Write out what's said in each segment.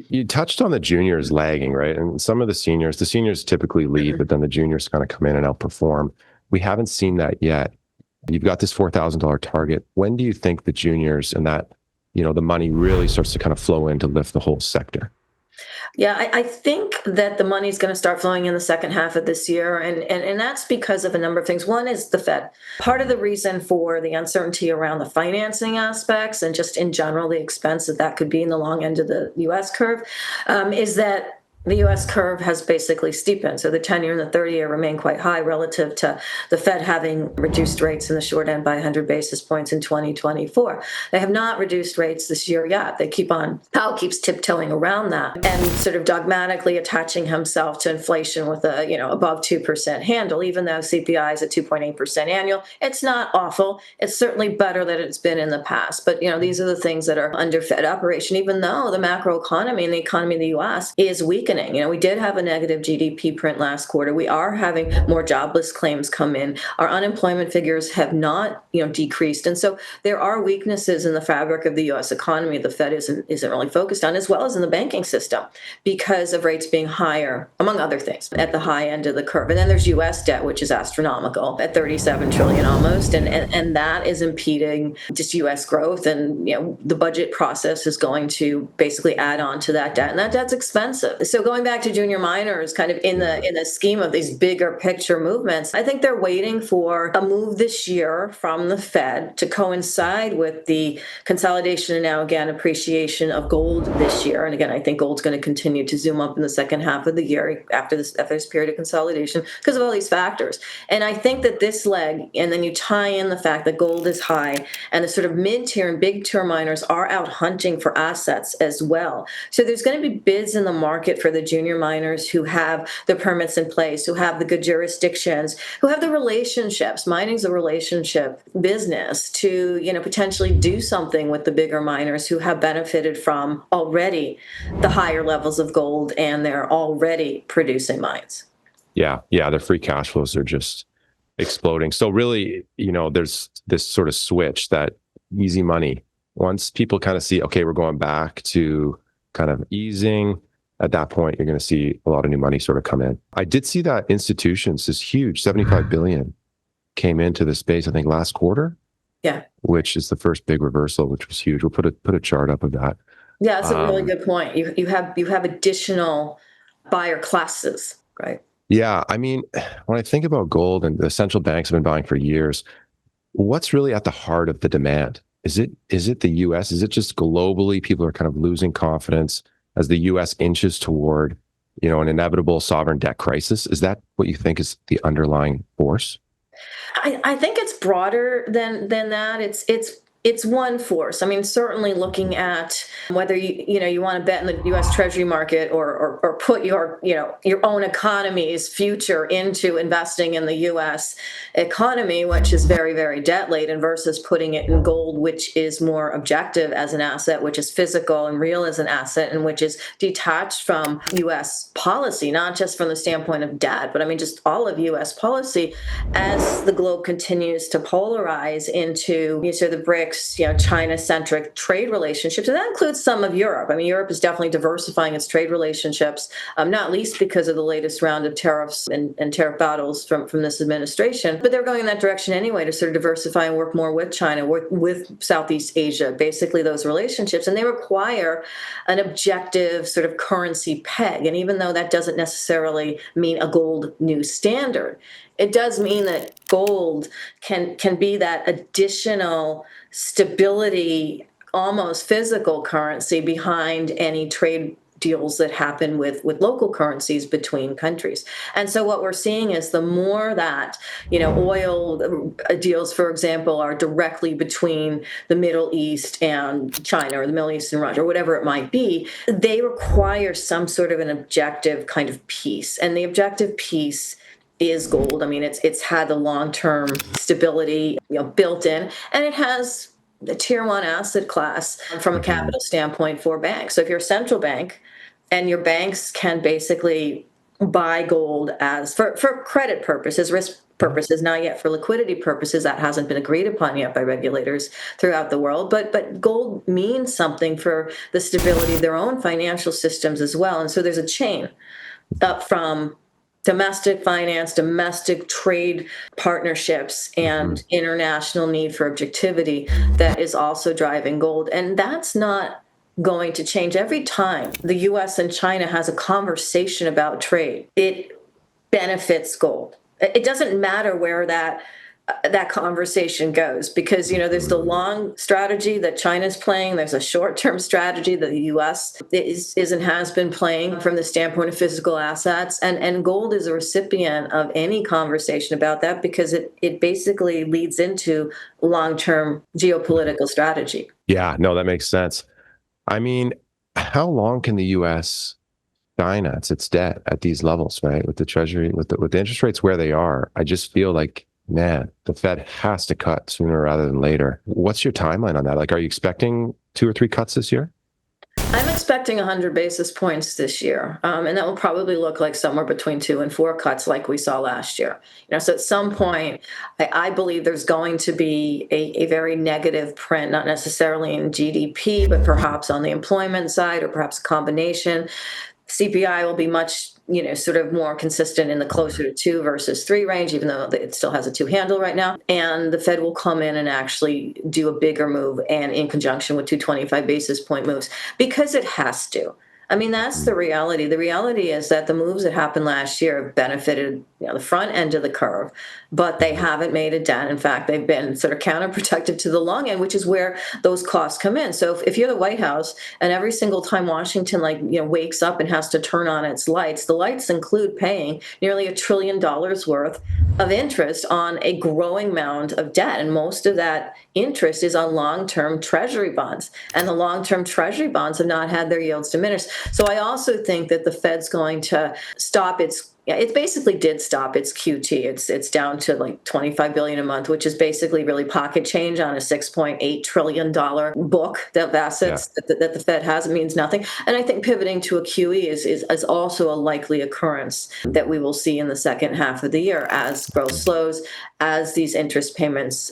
You touched on the juniors lagging, right? And some of the seniors typically lead, but then the juniors kind of come in and outperform. We haven't seen that yet. You've got this $4,000 target. When do you think the juniors and that, the money really starts to kind of flow in to lift the whole sector? Yeah, I think that the money's going to start flowing in the second half of this year. And that's because of a number of things. One is the Fed. Part of the reason for the uncertainty around the financing aspects and just in general, the expense that could be in the long end of the US curve is that the U.S. curve has basically steepened. So the 10-year and the 30-year remain quite high relative to the Fed having reduced rates in the short end by 100 basis points in 2024. They have not reduced rates this year yet. Powell keeps tiptoeing around that and sort of dogmatically attaching himself to inflation with a, above 2% handle, even though CPI is at 2.8% annual. It's not awful. It's certainly better than it's been in the past. But, these are the things that are under Fed operation, even though the macro economy and the economy of the U.S. is weakening. We did have a negative GDP print last quarter. We are having more jobless claims come in. Our unemployment figures have not, decreased. And so there are weaknesses in the fabric of the U.S. economy the Fed isn't really focused on, as well as in the banking system, because of rates being higher, among other things, at the high end of the curve. And then there's U.S. debt, which is astronomical at $37 trillion almost. And that is impeding just U.S. growth. And, the budget process is going to basically add on to that debt. And that debt's expensive. So going back to junior miners, kind of in the scheme of these bigger picture movements, I think they're waiting for a move this year from the Fed to coincide with the consolidation and now again appreciation of gold this year. And again, I think gold's going to continue to zoom up in the second half of the year after this period of consolidation because of all these factors. And I think that this leg, and then you tie in the fact that gold is high and the sort of mid-tier and big-tier miners are out hunting for assets as well. So there's going to be bids in the market for the junior miners who have the permits in place, who have the good jurisdictions, who have the relationships. Mining's a relationship business to, potentially do something with the bigger miners who have benefited from already the higher levels of gold and they're already producing mines. Yeah. Their free cash flows are just exploding. So really, there's this sort of switch, that easy money. Once people kind of see, okay, we're going back to kind of easing, at that point, you're going to see a lot of new money sort of come in. I did see that institutions, this huge 75 billion came into the space, I think last quarter. Yeah. Which is the first big reversal, which was huge. We'll put a chart up of that. Yeah, that's a really good point. You have additional buyer classes, right? Yeah. I mean, when I think about gold and the central banks have been buying for years, what's really at the heart of the demand? Is it the US? Is it just globally people are kind of losing confidence as the US inches toward, an inevitable sovereign debt crisis? Is that what you think is the underlying force? I think it's broader than that. It's one force. I mean, certainly looking at whether you want to bet in the U.S. Treasury market or put your own economy's future into investing in the U.S. economy, which is very, very debt laden, versus putting it in gold, which is more objective as an asset, which is physical and real as an asset, and which is detached from U.S. policy, not just from the standpoint of debt, but I mean just all of U.S. policy as the globe continues to polarize into the BRICS, China-centric trade relationships. And that includes some of Europe. I mean, Europe is definitely diversifying its trade relationships, not least because of the latest round of tariffs and tariff battles from this administration. But they're going in that direction anyway, to sort of diversify and work more with China, with Southeast Asia, basically those relationships. And they require an objective sort of currency peg. And even though that doesn't necessarily mean a gold new standard, it does mean that gold can be that additional stability, almost physical currency behind any trade deals that happen with local currencies between countries. And so what we're seeing is the more that, oil deals, for example, are directly between the Middle East and China, or the Middle East and Russia, or whatever it might be, they require some sort of an objective kind of piece. And the objective piece is gold. I mean, it's had the long-term stability built in, and it has the tier one asset class from a capital standpoint for banks. So if you're a central bank and your banks can basically buy gold as for credit purposes, purposes, not yet for liquidity purposes. That hasn't been agreed upon yet by regulators throughout the world. But gold means something for the stability of their own financial systems as well. And so there's a chain up from domestic finance, domestic trade partnerships, and international need for objectivity that is also driving gold. And that's not going to change. Every time the US and China has a conversation about trade, it benefits gold. It doesn't matter where that conversation goes, because there's the long strategy that China's playing, there's a short-term strategy that the US is and has been playing from the standpoint of physical assets, and gold is a recipient of any conversation about that, because it basically leads into long-term geopolitical strategy. Yeah, no, that makes sense. I mean, how long can the US finance its debt at these levels, right? With the treasury, with the interest rates where they are, I just feel like, man, the Fed has to cut sooner rather than later. What's your timeline on that? Like, are you expecting 2 or 3 cuts this year? I'm expecting 100 basis points this year, and that will probably look like somewhere between 2 and 4 cuts, like we saw last year. So at some point, I believe there's going to be a very negative print, not necessarily in GDP, but perhaps on the employment side, or perhaps a combination. CPI will be much, sort of more consistent in the closer to 2 versus 3 range, even though it still has a 2 handle right now. And the Fed will come in and actually do a bigger move, and in conjunction with 225 basis point moves, because it has to. I mean, that's the reality. The reality is that the moves that happened last year have benefited the front end of the curve, but they haven't made a dent. In fact, they've been sort of counterproductive to the long end, which is where those costs come in. So if you're the White House, and every single time Washington wakes up and has to turn on its lights, the lights include paying nearly $1 trillion worth of interest on a growing mound of debt, and most of that interest is on long-term treasury bonds, and the long-term treasury bonds have not had their yields diminished. So I also think that the Fed's going to stop it basically did stop its QT. It's down to like $25 billion a month, which is basically really pocket change on a $6.8 trillion book of assets that the Fed has. It means nothing. And I think pivoting to a QE is also a likely occurrence that we will see in the second half of the year as growth slows, as these interest payments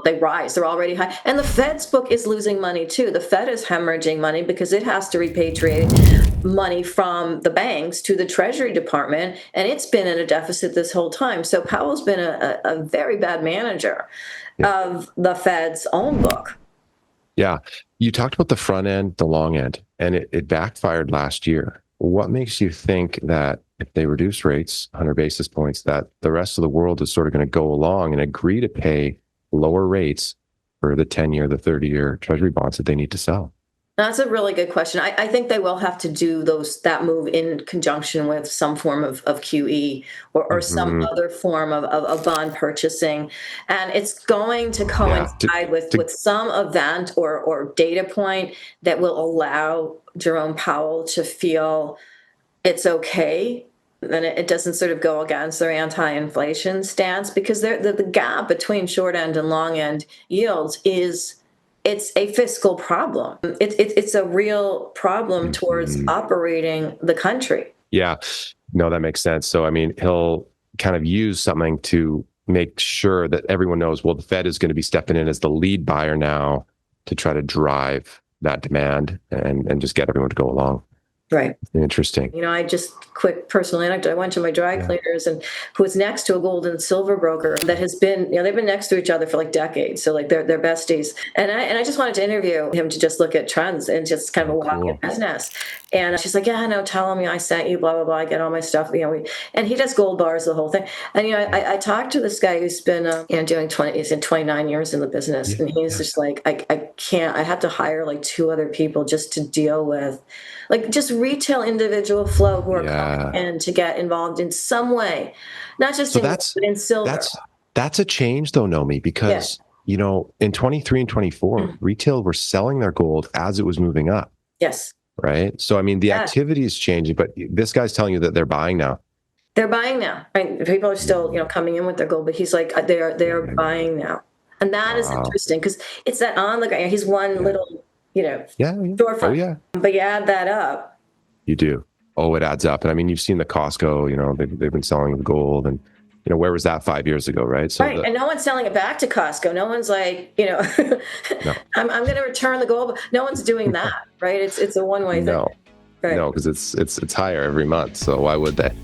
they rise. They're already high. And the Fed's book is losing money too. The Fed is hemorrhaging money because it has to repatriate money from the banks to the Treasury Department, and it's been in a deficit this whole time. So Powell's been a very bad manager of the Fed's own book. Yeah. You talked about the front end, the long end, and it backfired last year. What makes you think that if they reduce rates 100 basis points, that the rest of the world is sort of going to go along and agree to pay lower rates for the 10-year, the 30-year Treasury bonds that they need to sell? That's a really good question. I think they will have to do that move in conjunction with some form of QE or some other form of bond purchasing. And it's going to coincide with some event or data point that will allow Jerome Powell to feel it's okay, and it doesn't sort of go against their anti-inflation stance, because the gap between short end and long end yields it's a fiscal problem. It's a real problem towards operating the country. Yeah, no, that makes sense. So, I mean, he'll kind of use something to make sure that everyone knows, well, the Fed is going to be stepping in as the lead buyer now to try to drive that demand and just get everyone to go along. Right. Interesting. I just quick personal anecdote. I went to my dry cleaners, and who was next to a gold and silver broker that has been, they've been next to each other for like decades. So like they're besties. And I just wanted to interview him to just look at trends and just kind of walk in business. And she's like, yeah, no, tell him I sent you, blah, blah, blah. I get all my stuff. And he does gold bars, the whole thing. And, I talked to this guy who's been, he's in 29 years in the business. And he's just like, I can't, I have to hire like 2 other people just to deal with like just retail individual flow who are coming in to get involved in some way, not just in silver. That's a change though, Nomi, because, in 23 and 24, retail were selling their gold as it was moving up. Yes. Right. So, I mean, the activity is changing, but this guy's telling you that they're buying now. They're buying now. Right? People are still, coming in with their gold, but he's like, they're buying now. And that is interesting because it's that on the guy. He's one little, storefront. Oh, yeah. But you add that up. You do. Oh, it adds up. And I mean, you've seen the Costco, they've been selling the gold, and where was that 5 years ago, right? So Right. And no one's selling it back to Costco. No one's like, no, I'm going to return the gold. No one's doing that, right? It's a one-way thing. no, Right. no, because it's higher every month. So why would they?